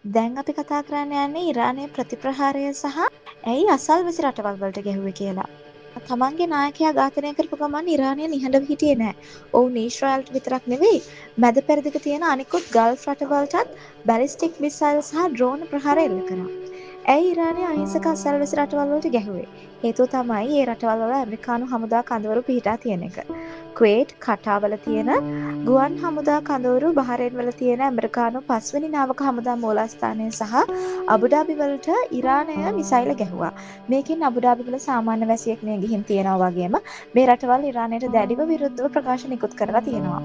දැන් අපි කතා කරන්න යන්නේ ඉරානයේ ප්‍රතිප්‍රහාරය සහ ඇයි අසල්වැසි රටවල් වලට ගැහුවේ කියලා. තමන්ගේ නායකයා ඝාතනය කරපු ගමන් ඉරානය නිහඬව හිටියේ නෑ. ඔවුන් ඊශ්‍රායල්ට විතරක් නෙවෙයි මැද පෙරදිග තියෙන අනිකුත් ගල්ෆ් රටවලටත් බැලිස්ටික් මිසයිල් සහ ඩ්‍රෝන ප්‍රහාර එල්ල කරා. ඇයි ඉරානය අහිංසක අසල්වැසි රටවල් වලට ගැහුවේ? හේතුව තමයි ඒ රටවල් වල ඇමරිකානු හමුදා කඳවුරු පිහිටා තියෙන එක. කුවේට්, කටාවල තියෙන ගුවන් හමුදා කඳවුරු, බහරේන් වල තියෙන ඇමරිකානු 5 වෙනි නාවක හමුදා මූලස්ථානය සහ අබුඩාබි වලට ඉරානය මිසයිල ගැහුවා. මේකෙන් අබුඩාබි වල සාමාන්‍ය වැසියෙක් මිය ගිහින් තියෙනවා වගේම මේ රටවල් ඉරානයට දැඩිව විරුද්ධව ප්‍රකාශ නිකුත් කරලා තියෙනවා.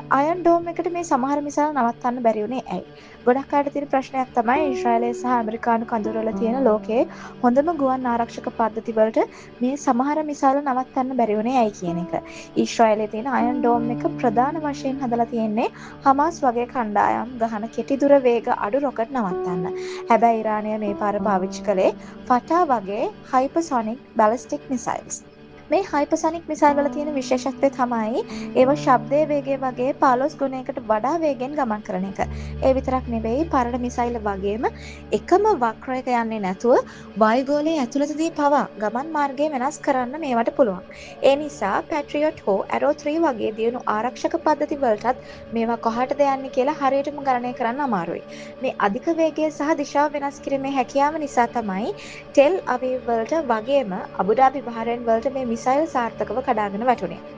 අයන් ඩෝම් එකට මේ සමහර මිසයිල් නවත්තන්න බැරි වුණේ ඇයි? ගොඩක් අයට තියෙන ප්‍රශ්නයක් තමයි ඊශ්‍රායලය සහ ඇමරිකානු කඳවුරවල තියෙන ලෝකයේ හොඳම ගුවන් ආරක්ෂක පද්ධති වලට මේ සමහර මිසයිල් නවත්තන්න බැරි වුණේ ඇයි කියන එක. ඊශ්‍රායලයේ තියෙන අයන් ඩෝම් එක ප්‍රධාන වශයෙන් හදලා තියෙන්නේ හමාස් වගේ කණ්ඩායම් ගහන කෙටි දුර වේග අඩු රොකට් නවත්තන්න. හැබැයි ඉරානය මේ පාර පාවිච්චි කළේ ෆටා වගේ හයිපර්සොනික් බැලිස්ටික් මිසයිල්ස්. මේ හයිපර්සොනික් මිසයිල් වල තියෙන විශේෂත්වය තමයි ඒවා ශබ්දයේ වේගය වගේ 15 ගුණයකට වඩා වේගෙන් ගමන් කරන එක. ඒ විතරක් නෙවෙයි පරණ මිසයිල් වගේම එකම වක්‍රයක යන්නේ නැතුව වායුගෝලයේ ඇතුළතදී පවා ගමන් මාර්ගය වෙනස් කරන්න මේවට පුළුවන්. ඒ නිසා පැට්‍රියට් හෝ ඇරෝ 3 වගේ දියුණු ආරක්ෂක පද්ධති වලටත් මේවා කොහාටද යන්නේ කියලා හරියටම ගණනය කරන්න අමාරුයි. මේ අධික වේගය සහ දිශාව වෙනස් කිරීමේ හැකියාව නිසා තමයි ටෙල් අවීව් වලට වගේම අබුඩාබි බහරේන් වලට මේ මිසයිල් සාර්ථකව කඩාගෙන වැටුනේ.